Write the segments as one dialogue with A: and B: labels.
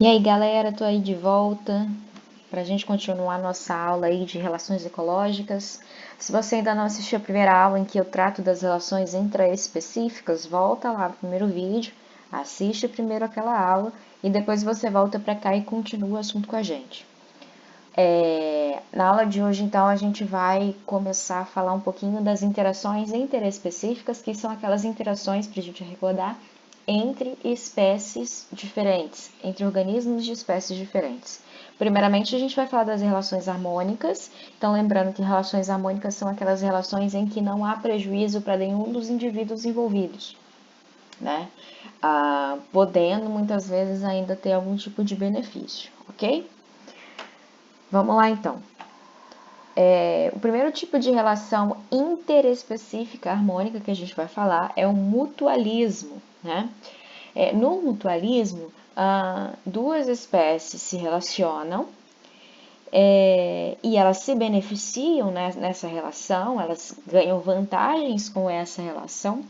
A: E aí, galera, tô aí de volta para a gente continuar nossa aula aí de relações ecológicas. Se você ainda não assistiu a primeira aula em que eu trato das relações intraespecíficas, volta lá no primeiro vídeo, assiste primeiro aquela aula e depois você volta para cá e continua o assunto com a gente. Na aula de hoje, então, a gente vai começar a falar um pouquinho das interações interespecíficas, que são aquelas interações, para a gente recordar, entre espécies diferentes, entre organismos de espécies diferentes. Primeiramente, a gente vai falar das relações harmônicas. Então, lembrando que relações harmônicas são aquelas relações em que não há prejuízo para nenhum dos indivíduos envolvidos, né? Podendo muitas vezes ainda ter algum tipo de benefício, ok? Vamos lá então. O primeiro tipo de relação interespecífica harmônica que a gente vai falar é o mutualismo, né? No mutualismo, duas espécies se relacionam e elas se beneficiam, né, nessa relação, elas ganham vantagens com essa relação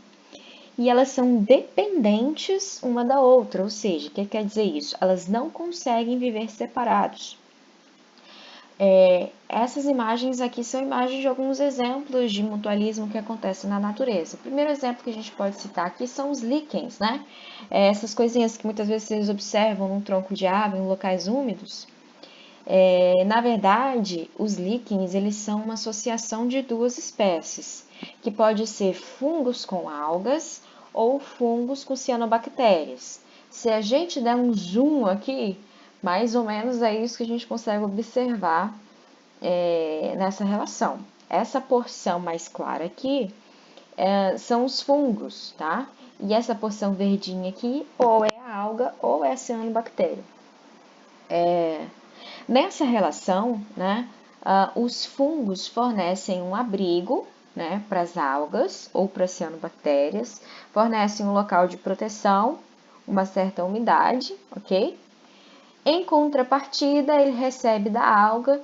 A: e elas são dependentes uma da outra, ou seja, o que quer dizer isso? Elas não conseguem viver separados. Essas imagens aqui são imagens de alguns exemplos de mutualismo que acontecem na natureza. O primeiro exemplo que a gente pode citar aqui são os líquens, né? Essas coisinhas que muitas vezes vocês observam num tronco de árvore, em locais úmidos. Na verdade, os líquens, eles são uma associação de duas espécies, que pode ser fungos com algas ou fungos com cianobactérias. Se a gente der um zoom aqui, mais ou menos é isso que a gente consegue observar nessa relação. Essa porção mais clara aqui são os fungos, tá? E essa porção verdinha aqui ou é a alga ou é a cianobactéria. Nessa relação, né, os fungos fornecem um abrigo, né, para as algas ou para as cianobactérias, fornecem um local de proteção, uma certa umidade, ok? Em contrapartida, ele recebe da alga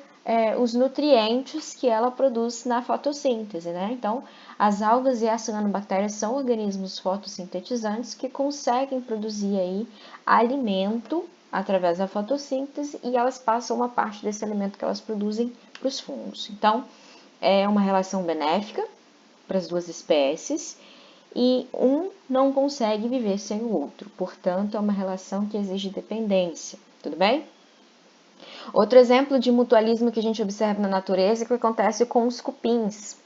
A: os nutrientes que ela produz na fotossíntese, né? Então, as algas e as cianobactérias são organismos fotossintetizantes que conseguem produzir aí alimento através da fotossíntese e elas passam uma parte desse alimento que elas produzem para os fungos. Então, é uma relação benéfica para as duas espécies e um não consegue viver sem o outro, portanto, é uma relação que exige dependência, tudo bem? Outro exemplo de mutualismo que a gente observa na natureza é o que acontece com os cupins.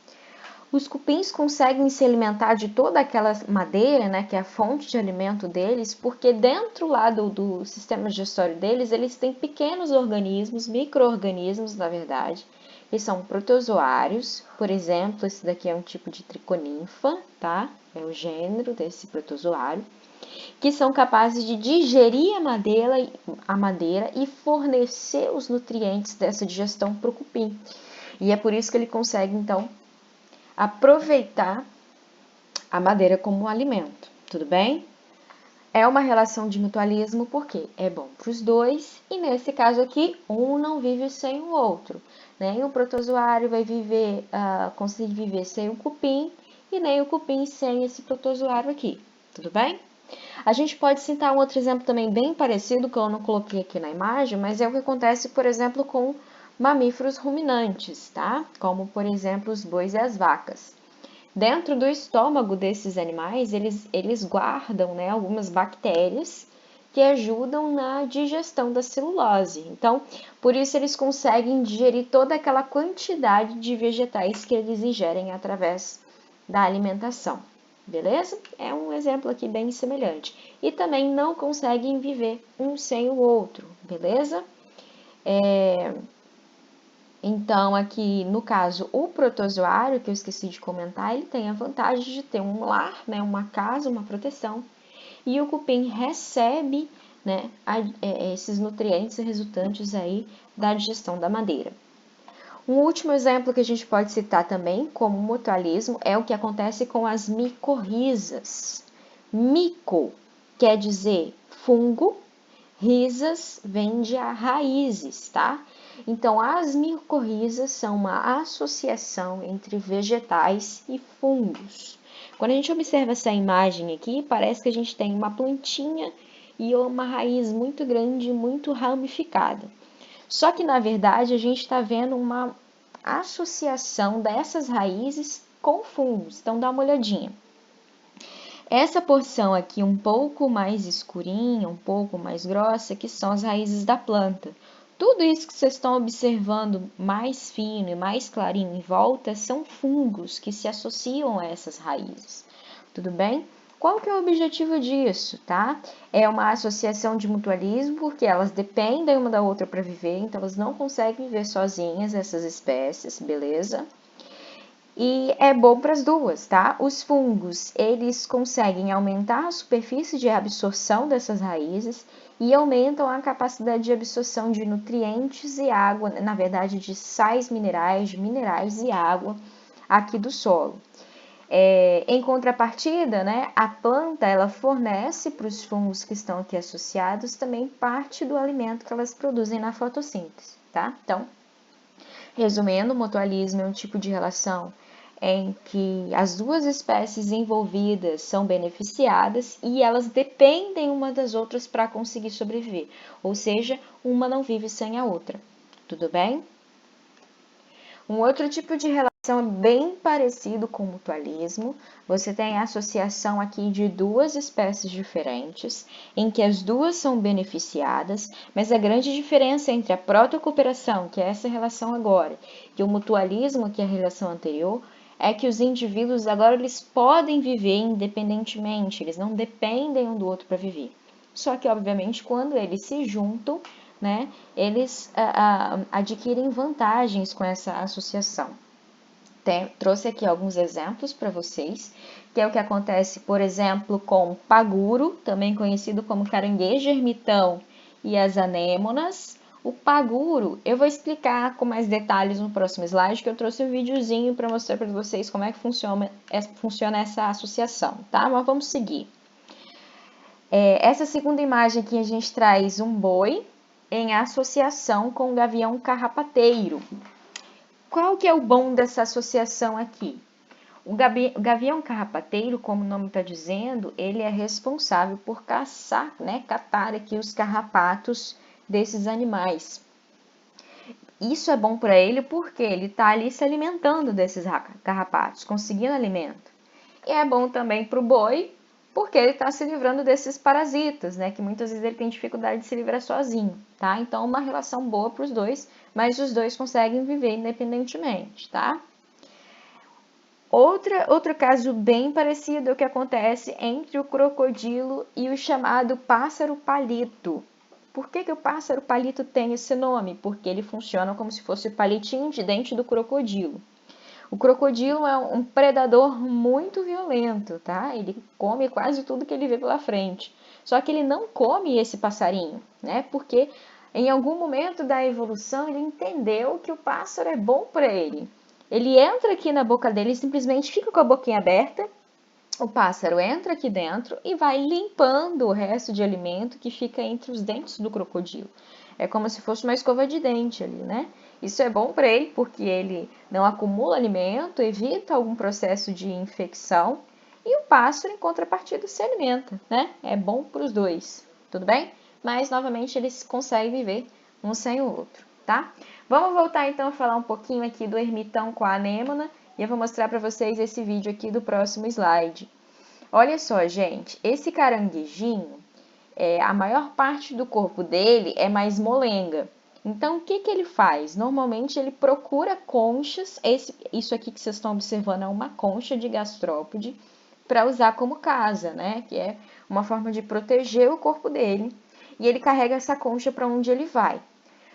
A: Os cupins conseguem se alimentar de toda aquela madeira, né, que é a fonte de alimento deles, porque dentro lá do sistema digestório deles, eles têm pequenos organismos, micro-organismos, na verdade, que são protozoários. Por exemplo, esse daqui é um tipo de triconinfa, tá? É o gênero desse protozoário, que são capazes de digerir a madeira e fornecer os nutrientes dessa digestão para o cupim. E é por isso que ele consegue, então, aproveitar a madeira como um alimento, tudo bem? É uma relação de mutualismo porque é bom para os dois e nesse caso aqui um não vive sem o outro. Nem o protozoário vai conseguir viver sem o cupim e nem o cupim sem esse protozoário aqui, tudo bem? A gente pode citar um outro exemplo também bem parecido, que eu não coloquei aqui na imagem, mas é o que acontece, por exemplo, com mamíferos ruminantes, tá? Como, por exemplo, os bois e as vacas. Dentro do estômago desses animais, eles guardam, né, algumas bactérias que ajudam na digestão da celulose. Então, por isso eles conseguem digerir toda aquela quantidade de vegetais que eles ingerem através da alimentação. Beleza? É um exemplo aqui bem semelhante. E também não conseguem viver um sem o outro, beleza? Então, aqui no caso, o protozoário, que eu esqueci de comentar, ele tem a vantagem de ter um lar, né, uma casa, uma proteção, e o cupim recebe, né, esses nutrientes resultantes aí da digestão da madeira. Um último exemplo que a gente pode citar também como mutualismo é o que acontece com as micorrizas. Mico quer dizer fungo, risas vem de raízes, tá? Então, as micorrizas são uma associação entre vegetais e fungos. Quando a gente observa essa imagem aqui, parece que a gente tem uma plantinha e uma raiz muito grande, muito ramificada. Só que, na verdade, a gente está vendo uma associação dessas raízes com fungos. Então, dá uma olhadinha. Essa porção aqui um pouco mais escurinha, um pouco mais grossa, que são as raízes da planta. Tudo isso que vocês estão observando mais fino e mais clarinho em volta são fungos que se associam a essas raízes. Tudo bem? Qual que é o objetivo disso, tá? É uma associação de mutualismo, porque elas dependem uma da outra para viver, então elas não conseguem viver sozinhas, essas espécies, beleza? E é bom para as duas, tá? Os fungos, eles conseguem aumentar a superfície de absorção dessas raízes e aumentam a capacidade de absorção de nutrientes e água, na verdade, de sais minerais, de minerais e água aqui do solo. Em contrapartida, né, a planta ela fornece para os fungos que estão aqui associados também parte do alimento que elas produzem na fotossíntese, tá? Então, resumindo, o mutualismo é um tipo de relação em que as duas espécies envolvidas são beneficiadas e elas dependem uma das outras para conseguir sobreviver, ou seja, uma não vive sem a outra. Tudo bem? Um outro tipo de relação bem parecido com o mutualismo, você tem a associação aqui de duas espécies diferentes, em que as duas são beneficiadas, mas a grande diferença entre a protocooperação, que é essa relação agora, e o mutualismo, que é a relação anterior, é que os indivíduos agora eles podem viver independentemente, eles não dependem um do outro para viver. Só que, obviamente, quando eles se juntam, né, eles adquirem vantagens com essa associação. Trouxe aqui alguns exemplos para vocês, que é o que acontece, por exemplo, com o paguro, também conhecido como caranguejo ermitão, e as anêmonas. O paguro, eu vou explicar com mais detalhes no próximo slide, que eu trouxe um videozinho para mostrar para vocês como é que funciona essa associação, tá? Mas vamos seguir. Essa segunda imagem aqui a gente traz um boi em associação com o gavião carrapateiro. Qual que é o bom dessa associação aqui? O gavião carrapateiro, como o nome está dizendo, ele é responsável por caçar, né, catar aqui os carrapatos desses animais. Isso é bom para ele porque ele está ali se alimentando desses carrapatos, conseguindo alimento. E é bom também para o boi, porque ele está se livrando desses parasitas, né? Que muitas vezes ele tem dificuldade de se livrar sozinho, tá? Então, uma relação boa para os dois, mas os dois conseguem viver independentemente, tá? Outro caso bem parecido é o que acontece entre o crocodilo e o chamado pássaro palito. Por que o pássaro palito tem esse nome? Porque ele funciona como se fosse o palitinho de dente do crocodilo. O crocodilo é um predador muito violento, tá? Ele come quase tudo que ele vê pela frente. Só que ele não come esse passarinho, né? Porque em algum momento da evolução ele entendeu que o pássaro é bom para ele. Ele entra aqui na boca dele e simplesmente fica com a boquinha aberta. O pássaro entra aqui dentro e vai limpando o resto de alimento que fica entre os dentes do crocodilo. É como se fosse uma escova de dente ali, né? Isso é bom para ele porque ele não acumula alimento, evita algum processo de infecção e o pássaro, em contrapartida, se alimenta, né? É bom para os dois, tudo bem? Mas, novamente, eles conseguem viver um sem o outro, tá? Vamos voltar, então, a falar um pouquinho aqui do ermitão com a anêmona e eu vou mostrar para vocês esse vídeo aqui do próximo slide. Olha só, gente, esse caranguejinho, a maior parte do corpo dele é mais molenga. Então, o que ele faz? Normalmente, ele procura conchas, isso aqui que vocês estão observando é uma concha de gastrópode, para usar como casa, né? Que é uma forma de proteger o corpo dele. E ele carrega essa concha para onde ele vai.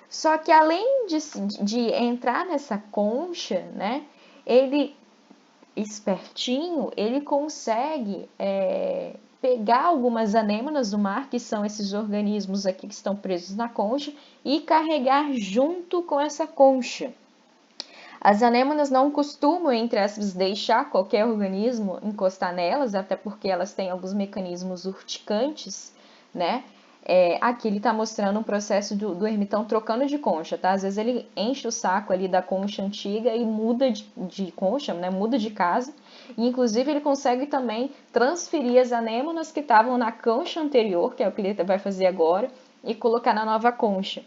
A: Só que além de entrar nessa concha, né? Ele, espertinho, ele consegue pegar algumas anêmonas do mar, que são esses organismos aqui que estão presos na concha, e carregar junto com essa concha. As anêmonas não costumam, entre aspas, deixar qualquer organismo encostar nelas, até porque elas têm alguns mecanismos urticantes, né? Aqui ele está mostrando um processo do ermitão trocando de concha, tá? Às vezes ele enche o saco ali da concha antiga e muda de concha, né? Muda de casa. E, inclusive, ele consegue também transferir as anêmonas que estavam na concha anterior, que é o que ele vai fazer agora, e colocar na nova concha.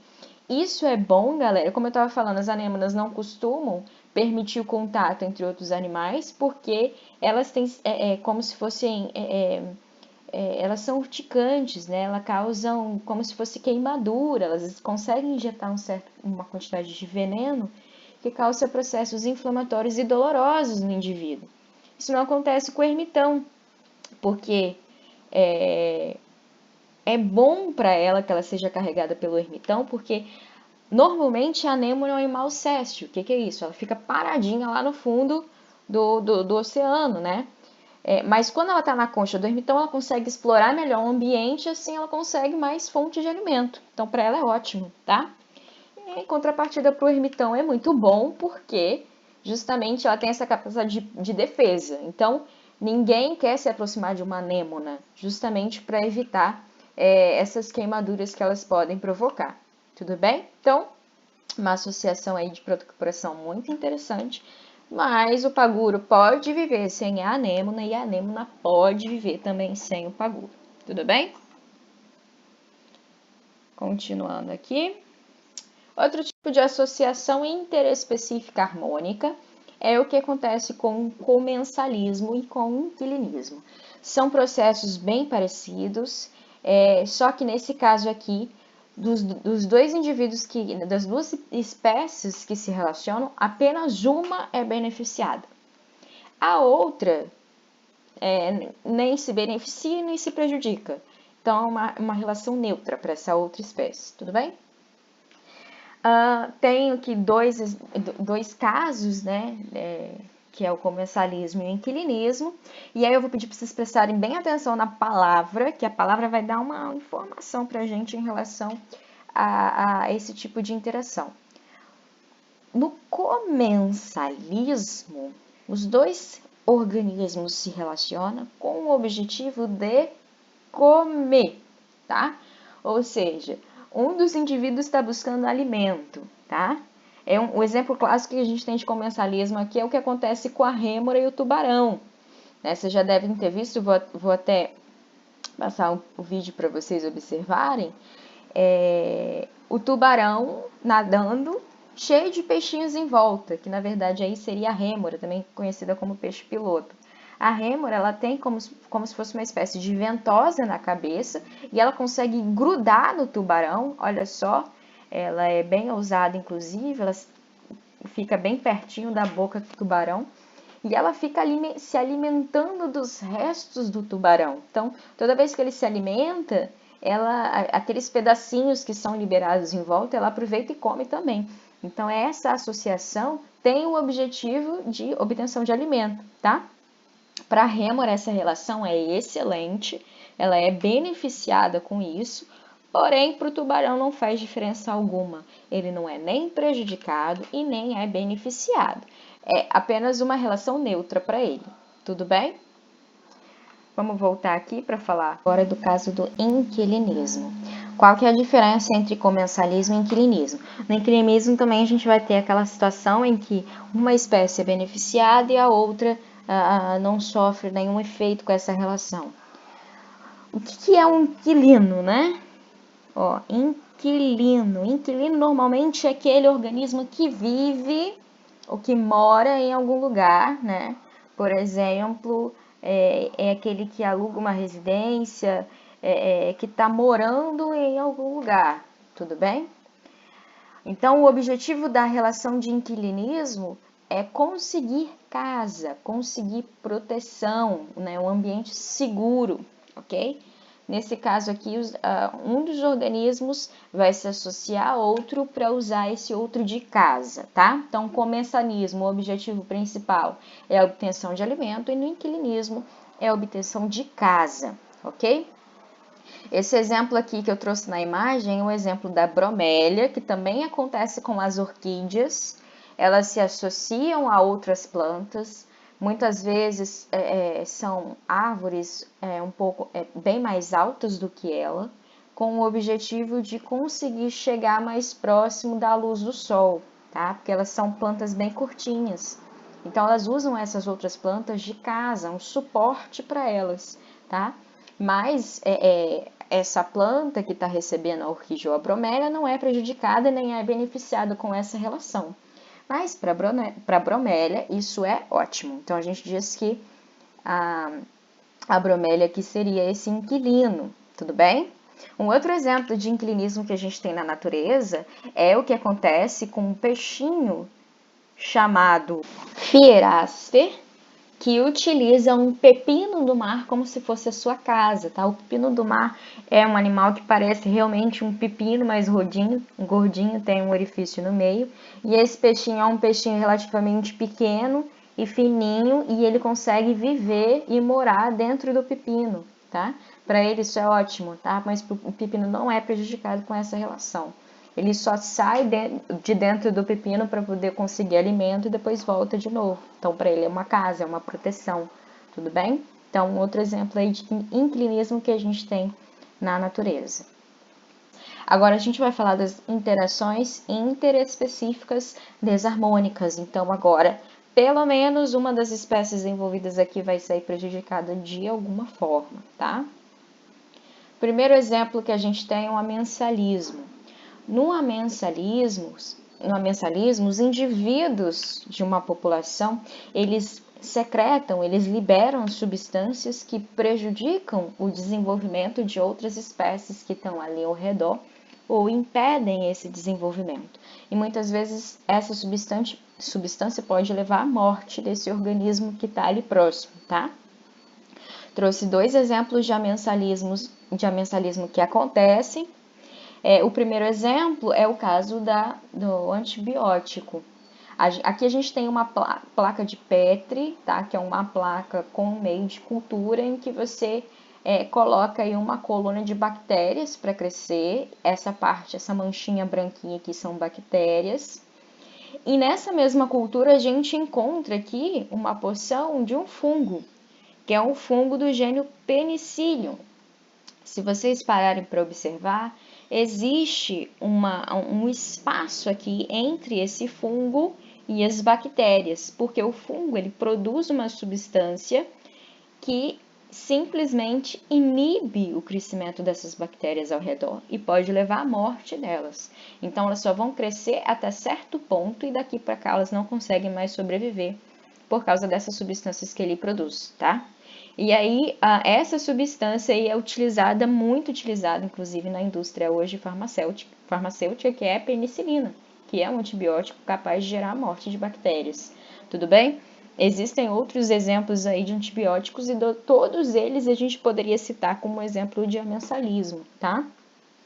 A: Isso é bom, galera. Como eu estava falando, as anêmonas não costumam permitir o contato entre outros animais, porque elas têm como se fossem elas são urticantes, né? Elas causam como se fosse queimadura, elas conseguem injetar uma quantidade de veneno que causa processos inflamatórios e dolorosos no indivíduo. Isso não acontece com o ermitão, porque é bom para ela que ela seja carregada pelo ermitão, porque normalmente a anêmona é um animal céssio. O que é isso? Ela fica paradinha lá no fundo do oceano, né? Mas quando ela está na concha do ermitão, ela consegue explorar melhor o ambiente, assim ela consegue mais fonte de alimento. Então, para ela é ótimo, tá? Em contrapartida, para o ermitão é muito bom, porque justamente ela tem essa capacidade de defesa. Então, ninguém quer se aproximar de uma anêmona, justamente para evitar essas queimaduras que elas podem provocar. Tudo bem? Então, uma associação aí de procuração muito interessante. Mas o paguro pode viver sem a anêmona e a anêmona pode viver também sem o paguro. Tudo bem? Continuando aqui. Outro tipo de associação interespecífica harmônica é o que acontece com o comensalismo e com o inquilinismo. São processos bem parecidos, só que nesse caso aqui, dos dois indivíduos das duas espécies que se relacionam, apenas uma é beneficiada. A outra nem se beneficia nem se prejudica. Então, é uma relação neutra para essa outra espécie, tudo bem? Tenho aqui dois casos, né? Que é o comensalismo e o inquilinismo. E aí eu vou pedir para vocês prestarem bem atenção na palavra, que a palavra vai dar uma informação para a gente em relação a esse tipo de interação. No comensalismo, os dois organismos se relacionam com o objetivo de comer, tá? Ou seja, um dos indivíduos está buscando alimento, tá? O exemplo clássico que a gente tem de comensalismo aqui é o que acontece com a rêmora e o tubarão. Né? Vocês já devem ter visto, vou até passar o vídeo para vocês observarem. O tubarão nadando, cheio de peixinhos em volta, que na verdade aí seria a rêmora, também conhecida como peixe-piloto. A rêmora, ela tem como se fosse uma espécie de ventosa na cabeça e ela consegue grudar no tubarão, olha só, ela é bem ousada inclusive, ela fica bem pertinho da boca do tubarão e ela fica se alimentando dos restos do tubarão. Então, toda vez que ele se alimenta, aqueles pedacinhos que são liberados em volta, ela aproveita e come também. Então, essa associação tem o objetivo de obtenção de alimento, tá? Para a rêmora, essa relação é excelente, ela é beneficiada com isso, porém, para o tubarão não faz diferença alguma. Ele não é nem prejudicado e nem é beneficiado. É apenas uma relação neutra para ele. Tudo bem? Vamos voltar aqui para falar agora do caso do inquilinismo. Qual que é a diferença entre comensalismo e inquilinismo? No inquilinismo também a gente vai ter aquela situação em que uma espécie é beneficiada e a outra não sofre nenhum efeito com essa relação. O que é um inquilino, né? Inquilino. Inquilino normalmente é aquele organismo que vive ou que mora em algum lugar, né? Por exemplo, é aquele que aluga uma residência, que está morando em algum lugar, tudo bem? Então, o objetivo da relação de inquilinismo é conseguir casa, conseguir proteção, né? Um ambiente seguro, ok? Nesse caso aqui, um dos organismos vai se associar a outro para usar esse outro de casa, tá? Então, comensalismo, o objetivo principal é a obtenção de alimento e no inquilinismo é a obtenção de casa, ok? Esse exemplo aqui que eu trouxe na imagem é um exemplo da bromélia, que também acontece com as orquídeas. Elas se associam a outras plantas, muitas vezes são árvores bem mais altas do que ela, com o objetivo de conseguir chegar mais próximo da luz do sol, tá? Porque elas são plantas bem curtinhas. Então, elas usam essas outras plantas de casa, um suporte para elas, tá? Mas essa planta que está recebendo a orquídea ou a bromélia não é prejudicada nem é beneficiada com essa relação. Mas para a bromélia isso é ótimo. Então, a gente diz que a bromélia aqui seria esse inquilino, tudo bem? Um outro exemplo de inquilinismo que a gente tem na natureza é o que acontece com um peixinho chamado Fierasfer, que utiliza um pepino do mar como se fosse a sua casa, tá? O pepino do mar é um animal que parece realmente um pepino, mas gordinho, tem um orifício no meio. E esse peixinho é um peixinho relativamente pequeno e fininho, e ele consegue viver e morar dentro do pepino, tá? Para ele isso é ótimo, tá? Mas o pepino não é prejudicado com essa relação. Ele só sai de dentro do pepino para poder conseguir alimento e depois volta de novo. Então, para ele é uma casa, é uma proteção, tudo bem? Então, outro exemplo aí de inclinismo que a gente tem na natureza. Agora, a gente vai falar das interações interespecíficas desarmônicas. Então, agora, pelo menos uma das espécies envolvidas aqui vai sair prejudicada de alguma forma, tá? Primeiro exemplo que a gente tem é o amensalismo. No amensalismo, os indivíduos de uma população, eles secretam, eles liberam substâncias que prejudicam o desenvolvimento de outras espécies que estão ali ao redor ou impedem esse desenvolvimento. E muitas vezes essa substância pode levar à morte desse organismo que está ali próximo, tá? Trouxe dois exemplos de amensalismo que acontecem. O primeiro exemplo é o caso do antibiótico. Aqui a gente tem uma placa de Petri, tá? Que é uma placa com meio de cultura em que você coloca aí uma colônia de bactérias para crescer. Essa manchinha branquinha aqui são bactérias. E nessa mesma cultura a gente encontra aqui uma porção de um fungo, que é um fungo do gênero Penicillium. Se vocês pararem para observar, existe um espaço aqui entre esse fungo e as bactérias, porque o fungo ele produz uma substância que simplesmente inibe o crescimento dessas bactérias ao redor e pode levar à morte delas. Então, elas só vão crescer até certo ponto e daqui para cá elas não conseguem mais sobreviver por causa dessas substâncias que ele produz, tá? E aí, essa substância aí é muito utilizada, inclusive na indústria hoje farmacêutica, que é a penicilina, que é um antibiótico capaz de gerar a morte de bactérias. Tudo bem? Existem outros exemplos aí de antibióticos e todos eles a gente poderia citar como exemplo de amensalismo, tá?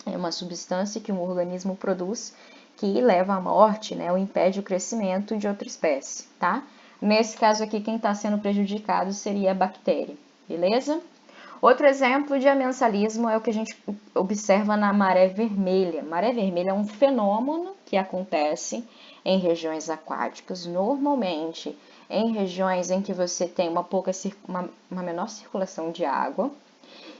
A: É uma substância que um organismo produz que leva à morte, né, ou impede o crescimento de outra espécie, tá? Nesse caso aqui, quem está sendo prejudicado seria a bactéria, beleza? Outro exemplo de amensalismo é o que a gente observa na maré vermelha. Maré vermelha é um fenômeno que acontece em regiões aquáticas, normalmente em regiões em que você tem uma menor circulação de água,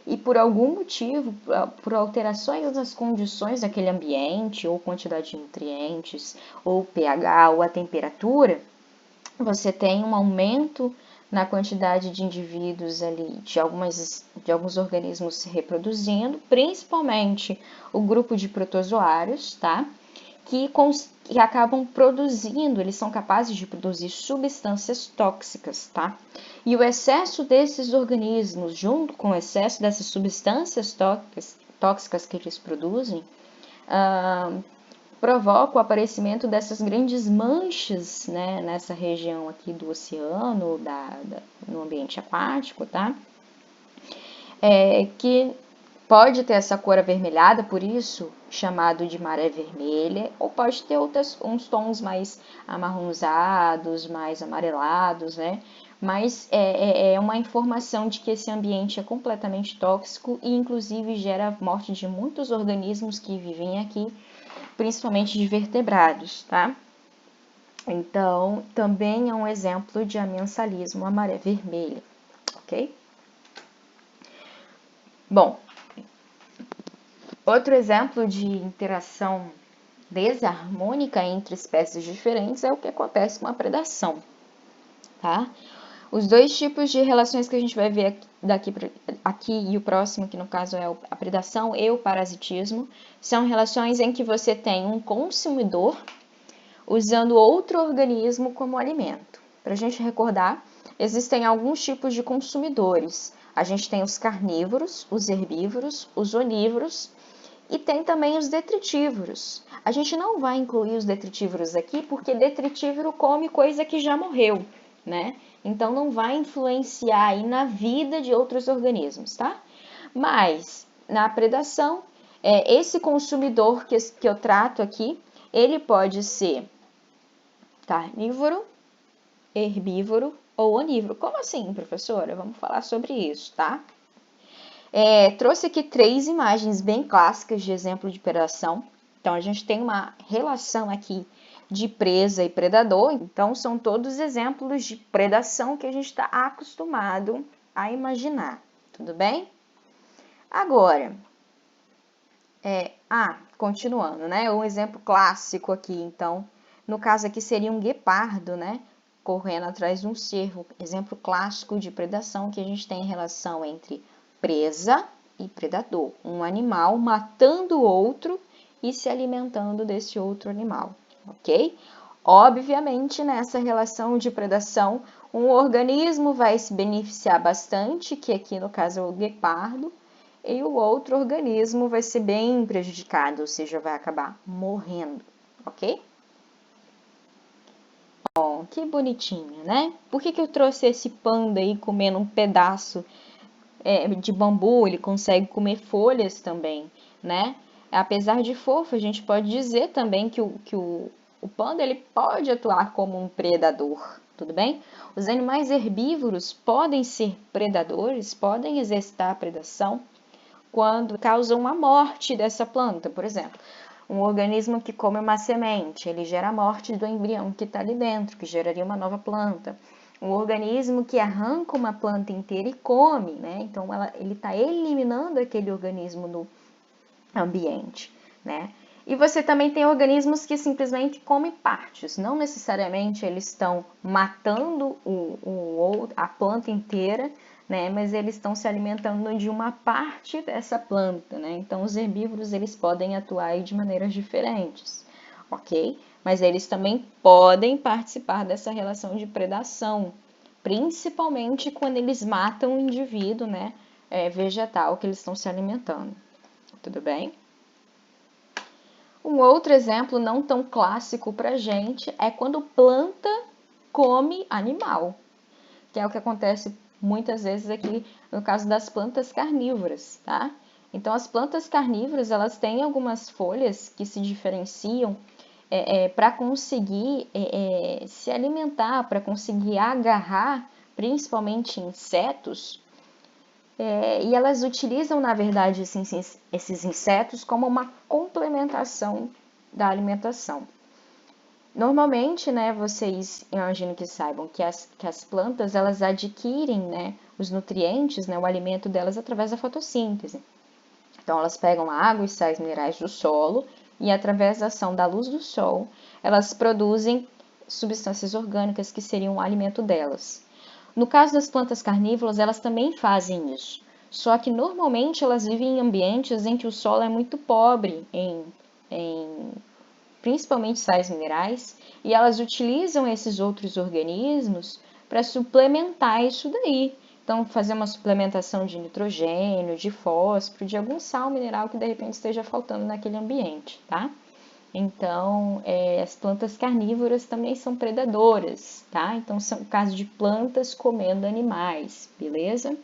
A: e por algum motivo, por alterações nas condições daquele ambiente, ou quantidade de nutrientes, ou pH, ou a temperatura, você tem um aumento na quantidade de indivíduos ali, de alguns organismos se reproduzindo, principalmente o grupo de protozoários, tá? Que acabam produzindo, eles são capazes de produzir substâncias tóxicas, tá? E o excesso desses organismos, junto com o excesso dessas substâncias tóxicas que eles produzem, provoca o aparecimento dessas grandes manchas, né, nessa região aqui do oceano, no ambiente aquático, tá? Que pode ter essa cor avermelhada, por isso chamado de maré vermelha, ou pode ter uns tons mais amarronzados, mais amarelados, né? Mas é uma informação de que esse ambiente é completamente tóxico e inclusive gera a morte de muitos organismos que vivem aqui, principalmente de vertebrados, tá? Então, também é um exemplo de amensalismo, a maré vermelha, ok? Bom, outro exemplo de interação desarmônica entre espécies diferentes é o que acontece com a predação. tá? Os dois tipos de relações que a gente vai ver aqui e o próximo, que no caso é a predação e o parasitismo, são relações em que você tem um consumidor usando outro organismo como alimento. Para a gente recordar, existem alguns tipos de consumidores. A gente tem os carnívoros, os herbívoros, os onívoros e tem também os detritívoros. A gente não vai incluir os detritívoros aqui porque detritívoro come coisa que já morreu, né? Então não vai influenciar aí na vida de outros organismos, tá? Mas na predação, esse consumidor que eu trato aqui, ele pode ser carnívoro, herbívoro ou onívoro. Como assim, professora? Vamos falar sobre isso, tá? Trouxe aqui 3 imagens bem clássicas de exemplo de predação. Então, a gente tem uma relação aqui de presa e predador. Então, são todos exemplos de predação que a gente está acostumado a imaginar. Tudo bem? Agora, continuando, né? Um exemplo clássico aqui, então, no caso aqui seria um guepardo, né? Correndo atrás de um cervo. Exemplo clássico de predação que a gente tem em relação entre presa e predador. Um animal matando o outro e se alimentando desse outro animal, ok? Obviamente, nessa relação de predação, um organismo vai se beneficiar bastante, que aqui no caso é o guepardo, e o outro organismo vai ser bem prejudicado, ou seja, vai acabar morrendo, ok? Bom, que bonitinho, né? Por que eu trouxe esse panda aí comendo um pedaço de bambu? Ele consegue comer folhas também, né? Apesar de fofo, a gente pode dizer também que o panda ele pode atuar como um predador, tudo bem? Os animais herbívoros podem ser predadores, podem exercitar a predação quando causam a morte dessa planta, por exemplo. Um organismo que come uma semente, ele gera a morte do embrião que está ali dentro, que geraria uma nova planta. Um organismo que arranca uma planta inteira e come, né? Então ele está eliminando aquele organismo no ambiente, né? E você também tem organismos que simplesmente comem partes, não necessariamente eles estão matando a planta inteira, né? Mas eles estão se alimentando de uma parte dessa planta, né? Então os herbívoros eles podem atuar de maneiras diferentes, ok? Mas eles também podem participar dessa relação de predação, principalmente quando eles matam o indivíduo, né? Vegetal que eles estão se alimentando. Tudo bem? Um outro exemplo não tão clássico para a gente é quando planta come animal, que é o que acontece muitas vezes aqui no caso das plantas carnívoras, tá? Então, as plantas carnívoras, elas têm algumas folhas que se diferenciam para conseguir se alimentar, para conseguir agarrar, principalmente insetos, e elas utilizam, na verdade, esses insetos como uma complementação da alimentação. Normalmente, né, vocês imagino que saibam que as plantas elas adquirem, né, os nutrientes, né, o alimento delas através da fotossíntese. Então, elas pegam água e sais minerais do solo e, através da ação da luz do sol, elas produzem substâncias orgânicas que seriam o alimento delas. No caso das plantas carnívoras, elas também fazem isso. Só que normalmente elas vivem em ambientes em que o solo é muito pobre em principalmente sais minerais, e elas utilizam esses outros organismos para suplementar isso daí. Então, fazer uma suplementação de nitrogênio, de fósforo, de algum sal mineral que de repente esteja faltando naquele ambiente, tá? Então, as plantas carnívoras também são predadoras, tá? Então, são o caso de plantas comendo animais, beleza?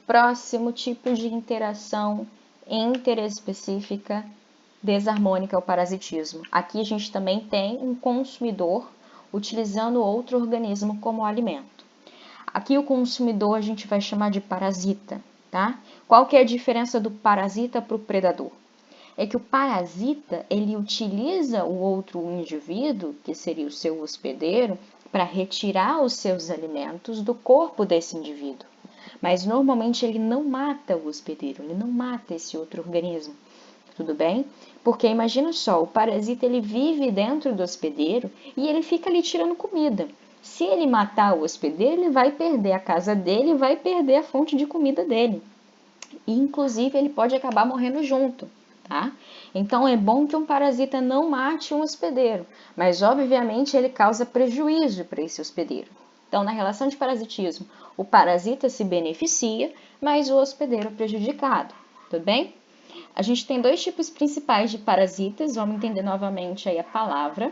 A: Próximo tipo de interação interespecífica desarmônica é o parasitismo. Aqui a gente também tem um consumidor utilizando outro organismo como alimento. Aqui o consumidor a gente vai chamar de parasita, tá? Qual que é a diferença do parasita para o predador? É que o parasita, ele utiliza o outro indivíduo, que seria o seu hospedeiro, para retirar os seus alimentos do corpo desse indivíduo. Mas normalmente ele não mata o hospedeiro, ele não mata esse outro organismo. Tudo bem? Porque imagina só, o parasita ele vive dentro do hospedeiro e ele fica ali tirando comida. Se ele matar o hospedeiro, ele vai perder a casa dele e vai perder a fonte de comida dele. E, inclusive, ele pode acabar morrendo junto, tá? Então, é bom que um parasita não mate um hospedeiro, mas, obviamente, ele causa prejuízo para esse hospedeiro. Então, na relação de parasitismo, o parasita se beneficia, mas o hospedeiro é prejudicado, tudo bem? A gente tem dois tipos principais de parasitas, vamos entender novamente aí a palavra: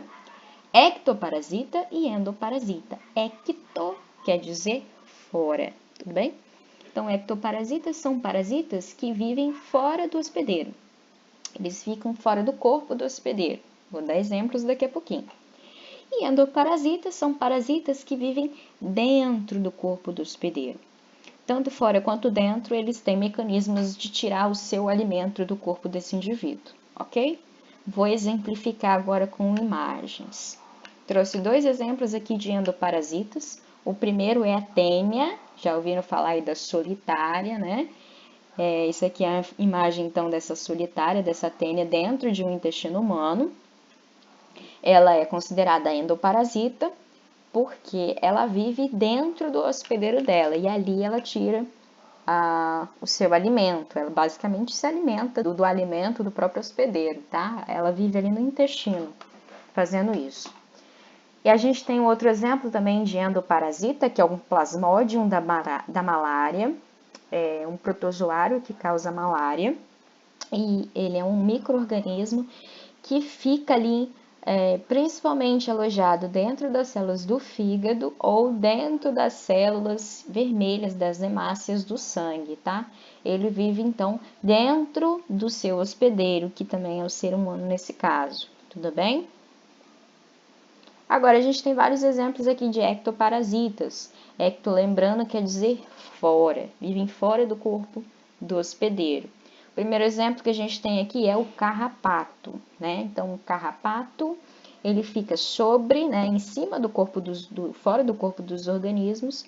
A: ectoparasita e endoparasita. Ecto quer dizer fora, tudo bem? Então, ectoparasitas são parasitas que vivem fora do hospedeiro. Eles ficam fora do corpo do hospedeiro. Vou dar exemplos daqui a pouquinho. E endoparasitas são parasitas que vivem dentro do corpo do hospedeiro. Tanto fora quanto dentro, eles têm mecanismos de tirar o seu alimento do corpo desse indivíduo, ok? Vou exemplificar agora com imagens. Trouxe dois exemplos aqui de endoparasitas. O primeiro é a tênia, já ouviram falar aí da solitária, né? Isso aqui é a imagem, então, dessa solitária, dessa tênia dentro de um intestino humano. Ela é considerada endoparasita porque ela vive dentro do hospedeiro dela e ali ela tira o seu alimento. Ela basicamente se alimenta do alimento do próprio hospedeiro, tá? Ela vive ali no intestino fazendo isso. E a gente tem outro exemplo também de endoparasita, que é um plasmodium da malária, é um protozoário que causa malária, e ele é um micro-organismo que fica ali principalmente alojado dentro das células do fígado ou dentro das células vermelhas das hemácias do sangue, tá? Ele vive, então, dentro do seu hospedeiro, que também é o ser humano nesse caso, tudo bem? Agora, a gente tem vários exemplos aqui de ectoparasitas. Ecto, lembrando, quer dizer fora, vivem fora do corpo do hospedeiro. O primeiro exemplo que a gente tem aqui é o carrapato, né? Então, o carrapato, ele fica sobre, né, em cima do corpo fora do corpo dos organismos,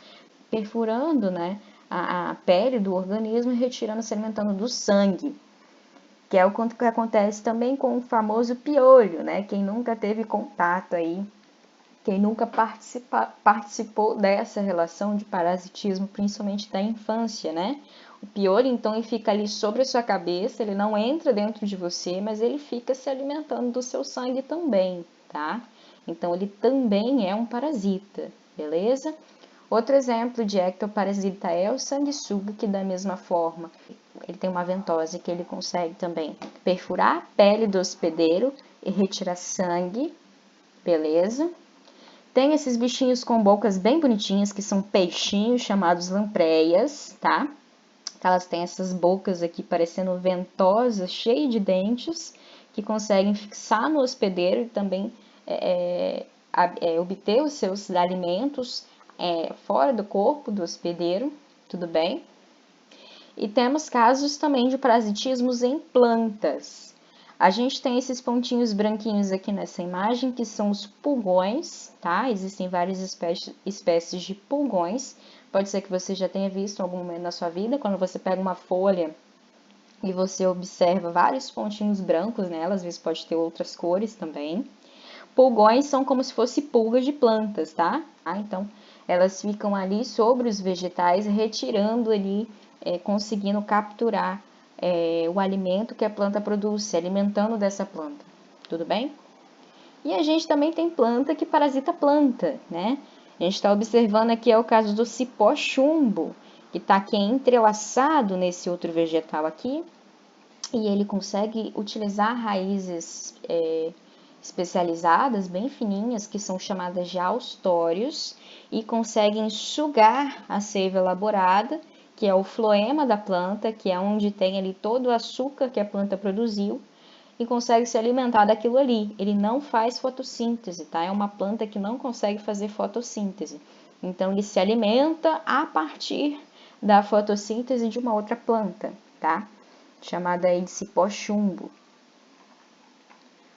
A: perfurando, né, a pele do organismo e retirando, se alimentando do sangue. Que é o que acontece também com o famoso piolho, né? Quem nunca teve contato aí, quem nunca participou dessa relação de parasitismo, principalmente da infância, né? O piolho, então, ele fica ali sobre a sua cabeça, ele não entra dentro de você, mas ele fica se alimentando do seu sangue também, tá? Então, ele também é um parasita, beleza? Outro exemplo de ectoparasita é o sanguessuga, que da mesma forma, ele tem uma ventose que ele consegue também perfurar a pele do hospedeiro e retirar sangue, beleza? Tem esses bichinhos com bocas bem bonitinhas, que são peixinhos chamados lampreias, tá? Elas têm essas bocas aqui parecendo ventosas, cheias de dentes, que conseguem fixar no hospedeiro e também obter os seus alimentos fora do corpo do hospedeiro, tudo bem? E temos casos também de parasitismos em plantas. A gente tem esses pontinhos branquinhos aqui nessa imagem, que são os pulgões, tá? Existem várias espécies de pulgões. Pode ser que você já tenha visto em algum momento na sua vida, quando você pega uma folha e você observa vários pontinhos brancos nela, às vezes pode ter outras cores também. Pulgões são como se fossem pulgas de plantas, tá? Então, elas ficam ali sobre os vegetais, retirando ali, conseguindo capturar o alimento que a planta produz, se alimentando dessa planta, tudo bem? E a gente também tem planta que parasita planta, né? A gente está observando aqui o caso do cipó chumbo, que está aqui entrelaçado nesse outro vegetal aqui, e ele consegue utilizar raízes especializadas, bem fininhas, que são chamadas de austórios, e conseguem sugar a seiva elaborada, que é o floema da planta, que é onde tem ali todo o açúcar que a planta produziu, e consegue se alimentar daquilo ali. Ele não faz fotossíntese, tá? É uma planta que não consegue fazer fotossíntese. Então, ele se alimenta a partir da fotossíntese de uma outra planta, tá? Chamada aí de cipó chumbo.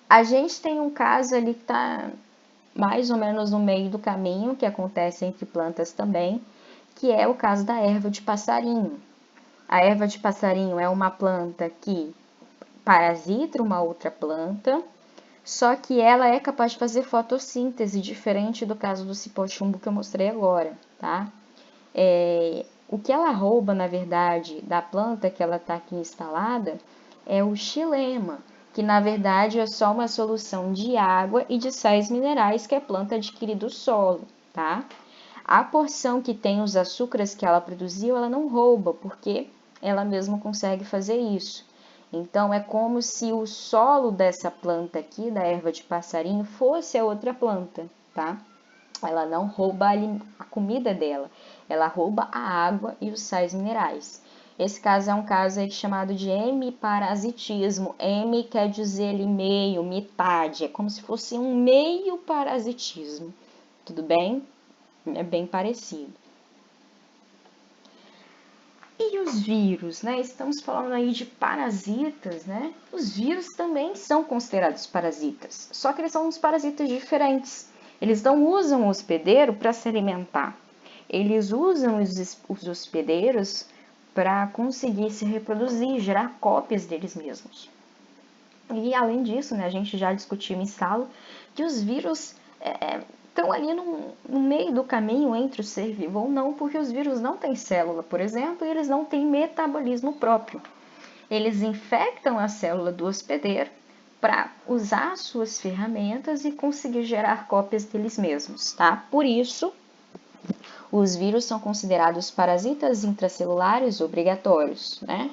A: A gente tem um caso ali que está mais ou menos no meio do caminho, que acontece entre plantas também, que é o caso da erva de passarinho. A erva de passarinho é uma planta que parasita uma outra planta, só que ela é capaz de fazer fotossíntese, diferente do caso do cipó-chumbo que eu mostrei agora, tá? O que ela rouba, na verdade, da planta que ela está aqui instalada é o xilema, que na verdade é só uma solução de água e de sais minerais que a planta adquire do solo, tá? A porção que tem os açúcares que ela produziu, ela não rouba, porque ela mesma consegue fazer isso. Então, é como se o solo dessa planta aqui, da erva de passarinho, fosse a outra planta, tá? Ela não rouba a comida dela, ela rouba a água e os sais minerais. Esse caso é um caso aí chamado de hemiparasitismo. Hemi quer dizer ali meio, metade, é como se fosse um meio parasitismo. Tudo bem? É bem parecido. E os vírus, né? Estamos falando aí de parasitas, né? Os vírus também são considerados parasitas, só que eles são uns parasitas diferentes. Eles não usam o hospedeiro para se alimentar. Eles usam os hospedeiros para conseguir se reproduzir, gerar cópias deles mesmos. E além disso, né, a gente já discutiu em sala que os vírus estão ali no meio do caminho entre o ser vivo ou não, porque os vírus não têm célula, por exemplo, e eles não têm metabolismo próprio. Eles infectam a célula do hospedeiro para usar suas ferramentas e conseguir gerar cópias deles mesmos, tá? Por isso, os vírus são considerados parasitas intracelulares obrigatórios, né?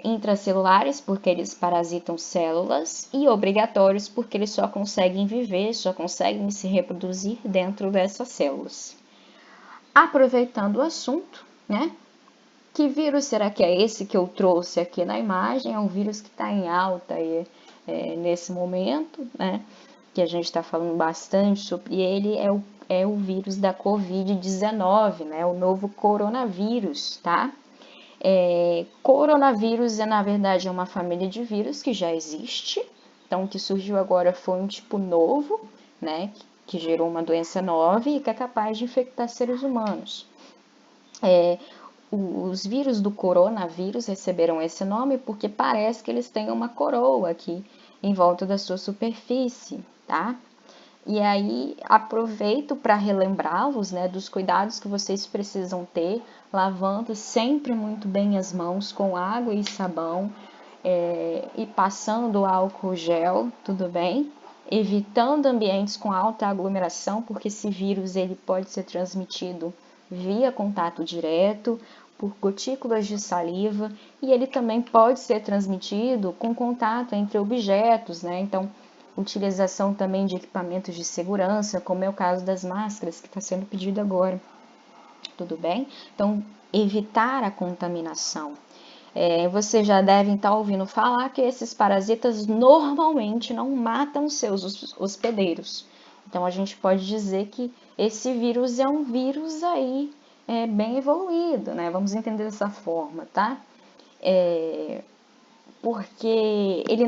A: Intracelulares porque eles parasitam células e obrigatórios porque eles só conseguem viver, só conseguem se reproduzir dentro dessas células. Aproveitando o assunto, né? Que vírus será que é esse que eu trouxe aqui na imagem? É um vírus que está em alta aí, nesse momento, né? Que a gente está falando bastante sobre ele, é o vírus da Covid-19, né? O novo coronavírus, tá? Coronavírus na verdade, é uma família de vírus que já existe. Então, o que surgiu agora foi um tipo novo, né? Que gerou uma doença nova e que é capaz de infectar seres humanos. Os vírus do coronavírus receberam esse nome porque parece que eles têm uma coroa aqui em volta da sua superfície, tá? E aí aproveito para relembrá-los, né, dos cuidados que vocês precisam ter, lavando sempre muito bem as mãos com água e sabão, e passando álcool gel, tudo bem? Evitando ambientes com alta aglomeração, porque esse vírus ele pode ser transmitido via contato direto, por gotículas de saliva, e ele também pode ser transmitido com contato entre objetos, né? Então, utilização também de equipamentos de segurança, como é o caso das máscaras que está sendo pedido agora. Tudo bem? Então, evitar a contaminação. Vocês já devem estar ouvindo falar que esses parasitas normalmente não matam seus hospedeiros. Então, a gente pode dizer que esse vírus é um vírus aí bem evoluído, né? Vamos entender dessa forma, tá? Porque ele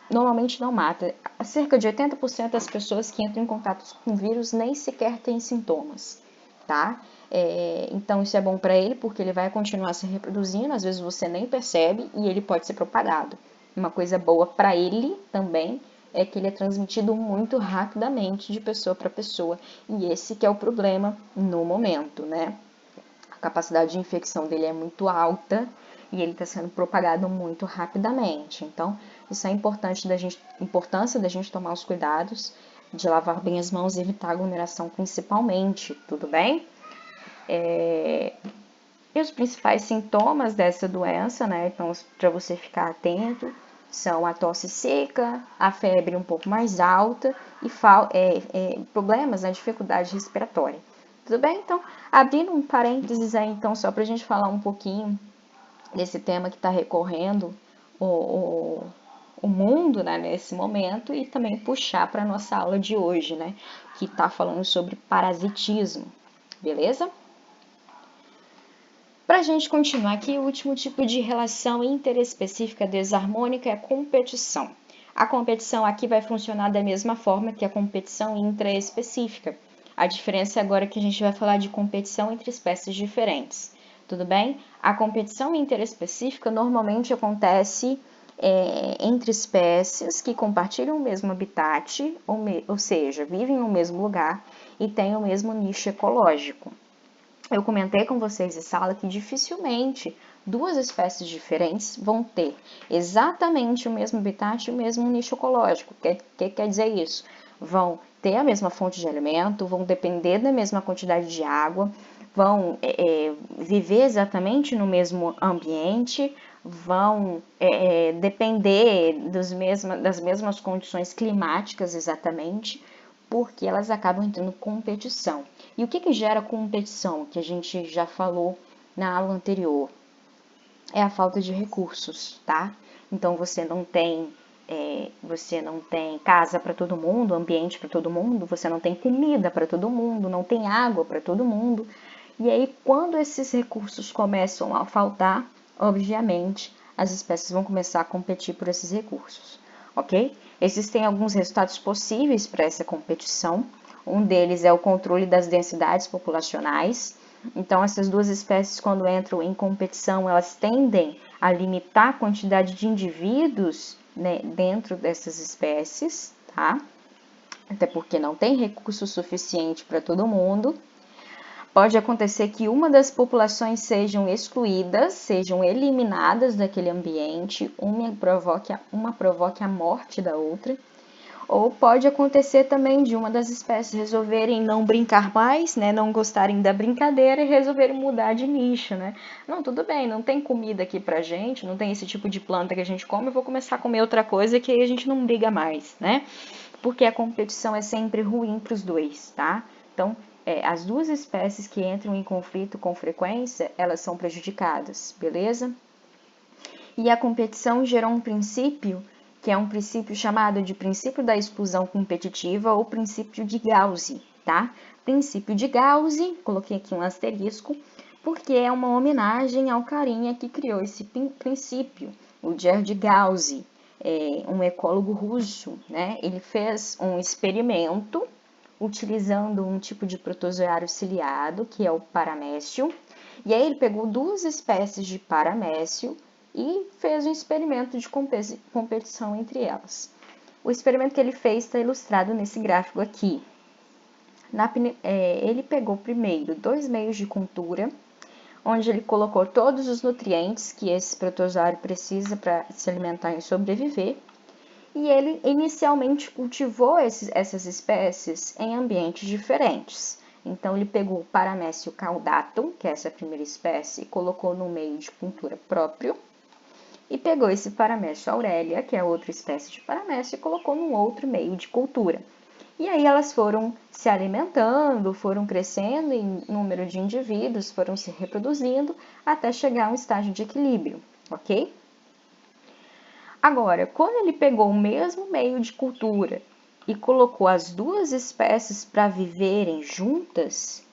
A: normalmente não mata. Cerca de 80% das pessoas que entram em contato com o vírus nem sequer têm sintomas, tá? Então isso é bom para ele porque ele vai continuar se reproduzindo, às vezes você nem percebe e ele pode ser propagado. Uma coisa boa para ele também é que ele é transmitido muito rapidamente de pessoa para pessoa, e esse que é o problema no momento, né? A capacidade de infecção dele é muito alta e ele está sendo propagado muito rapidamente. Então, isso é importância da gente tomar os cuidados de lavar bem as mãos e evitar aglomeração principalmente, tudo bem? E os principais sintomas dessa doença, né? Então, para você ficar atento, são a tosse seca, a febre um pouco mais alta e problemas, né? Dificuldade respiratória. Tudo bem? Então, abrindo um parênteses aí, então, só para a gente falar um pouquinho desse tema que está recorrendo o mundo, né, nesse momento, e também puxar para a nossa aula de hoje, né, que está falando sobre parasitismo, beleza? Para a gente continuar aqui, o último tipo de relação interespecífica desarmônica é a competição. A competição aqui vai funcionar da mesma forma que a competição intraespecífica. A diferença agora é que a gente vai falar de competição entre espécies diferentes. Tudo bem? A competição interespecífica normalmente acontece entre espécies que compartilham o mesmo habitat, ou seja, vivem no mesmo lugar e têm o mesmo nicho ecológico. Eu comentei com vocês em sala que dificilmente duas espécies diferentes vão ter exatamente o mesmo habitat e o mesmo nicho ecológico. O que quer dizer isso? Vão ter a mesma fonte de alimento, vão depender da mesma quantidade de água, vão viver exatamente no mesmo ambiente, vão depender das mesmas condições climáticas exatamente, porque elas acabam entrando em competição. E o que gera competição, que a gente já falou na aula anterior? É a falta de recursos, tá? Então você não tem casa para todo mundo, ambiente para todo mundo, você não tem comida para todo mundo, não tem água para todo mundo. E aí, quando esses recursos começam a faltar, obviamente, as espécies vão começar a competir por esses recursos, ok? Existem alguns resultados possíveis para essa competição. Um deles é o controle das densidades populacionais. Então, essas duas espécies, quando entram em competição, elas tendem a limitar a quantidade de indivíduos, né, dentro dessas espécies, tá? Até porque não tem recurso suficiente para todo mundo. Pode acontecer que uma das populações sejam excluídas, sejam eliminadas daquele ambiente, uma provoque a morte da outra. Ou pode acontecer também de uma das espécies resolverem não brincar mais, né, não gostarem da brincadeira e resolverem mudar de nicho, né? Não, tudo bem, não tem comida aqui pra gente, não tem esse tipo de planta que a gente come, eu vou começar a comer outra coisa que aí a gente não briga mais, né? Porque a competição é sempre ruim para os dois, tá? Então, as duas espécies que entram em conflito com frequência, elas são prejudicadas, beleza? E a competição gerou um princípio, que é um princípio chamado de princípio da exclusão competitiva ou princípio de Gauss, tá? Princípio de Gauss, coloquei aqui um asterisco, porque é uma homenagem ao carinha que criou esse princípio, o Gerd Gauss, um ecólogo russo, né? Ele fez um experimento utilizando um tipo de protozoário ciliado, que é o paramécio, e aí ele pegou duas espécies de paramécio e fez um experimento de competição entre elas. O experimento que ele fez está ilustrado nesse gráfico aqui. Ele pegou primeiro 2 meios de cultura, onde ele colocou todos os nutrientes que esse protozoário precisa para se alimentar e sobreviver, e ele inicialmente cultivou essas espécies em ambientes diferentes. Então, ele pegou o Paramécio caudatum, que é essa primeira espécie, e colocou no meio de cultura próprio, e pegou esse Paramécio aurelia, que é outra espécie de paramécio, e colocou num outro meio de cultura. E aí elas foram se alimentando, foram crescendo em número de indivíduos, foram se reproduzindo, até chegar a um estágio de equilíbrio, ok? Agora, quando ele pegou o mesmo meio de cultura e colocou as duas espécies para viverem juntas,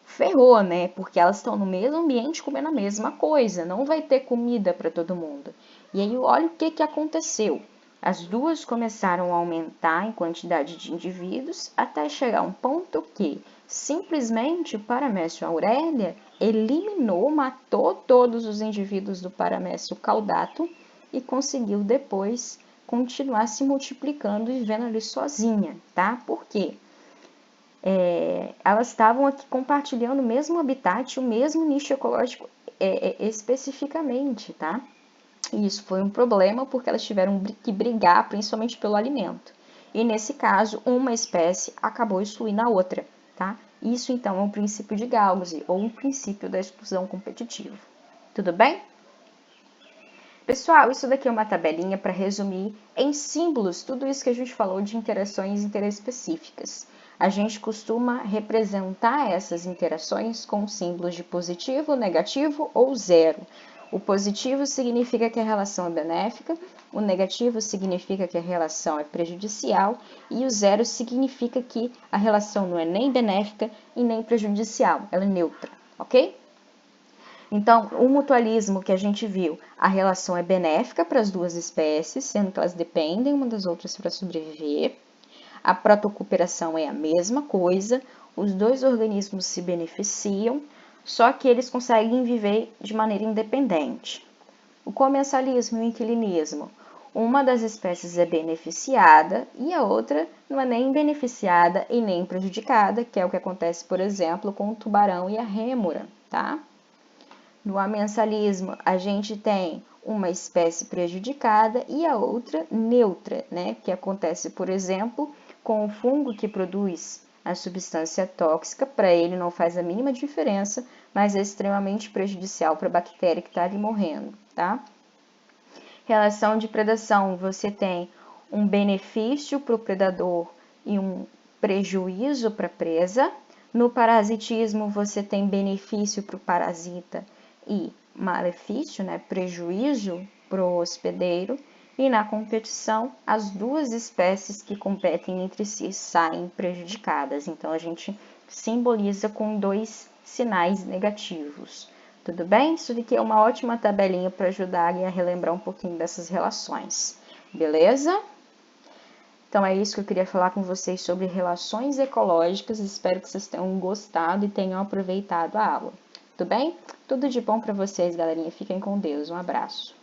A: ferrou, né? Porque elas estão no mesmo ambiente comendo a mesma coisa, não vai ter comida para todo mundo. E aí, olha o que aconteceu. As duas começaram a aumentar em quantidade de indivíduos até chegar a um ponto que simplesmente o Paramécio aurelia eliminou, matou todos os indivíduos do Paramécio caudatum e conseguiu depois continuar se multiplicando e vivendo ali sozinha, tá? Por quê? Elas estavam aqui compartilhando o mesmo habitat, o mesmo nicho ecológico especificamente, tá? E isso foi um problema porque elas tiveram que brigar principalmente pelo alimento. E nesse caso, uma espécie acabou excluindo a outra, tá? Isso então é um princípio de Gauss ou um princípio da exclusão competitiva. Tudo bem? Pessoal, isso daqui é uma tabelinha para resumir em símbolos tudo isso que a gente falou de interações interespecíficas. A gente costuma representar essas interações com símbolos de positivo, negativo ou zero. O positivo significa que a relação é benéfica, o negativo significa que a relação é prejudicial e o zero significa que a relação não é nem benéfica e nem prejudicial, ela é neutra, ok? Então, o mutualismo que a gente viu, a relação é benéfica para as duas espécies, sendo que elas dependem uma das outras para sobreviver. A protocooperação é a mesma coisa, os dois organismos se beneficiam, só que eles conseguem viver de maneira independente. O comensalismo e o inquilinismo. Uma das espécies é beneficiada e a outra não é nem beneficiada e nem prejudicada, que é o que acontece, por exemplo, com o tubarão e a rêmora, tá? No amensalismo, a gente tem uma espécie prejudicada e a outra neutra, né? Que acontece, por exemplo, com o fungo que produz a substância tóxica, para ele não faz a mínima diferença, mas é extremamente prejudicial para a bactéria que está ali morrendo, tá? Relação de predação, você tem um benefício para o predador e um prejuízo para a presa. No parasitismo, você tem benefício para o parasita e malefício, né, prejuízo para o hospedeiro. E na competição, as duas espécies que competem entre si saem prejudicadas. Então, a gente simboliza com dois sinais negativos. Tudo bem? Isso aqui é uma ótima tabelinha para ajudar a relembrar um pouquinho dessas relações. Beleza? Então é isso que eu queria falar com vocês sobre relações ecológicas. Espero que vocês tenham gostado e tenham aproveitado a aula. Tudo bem? Tudo de bom para vocês, galerinha. Fiquem com Deus. Um abraço.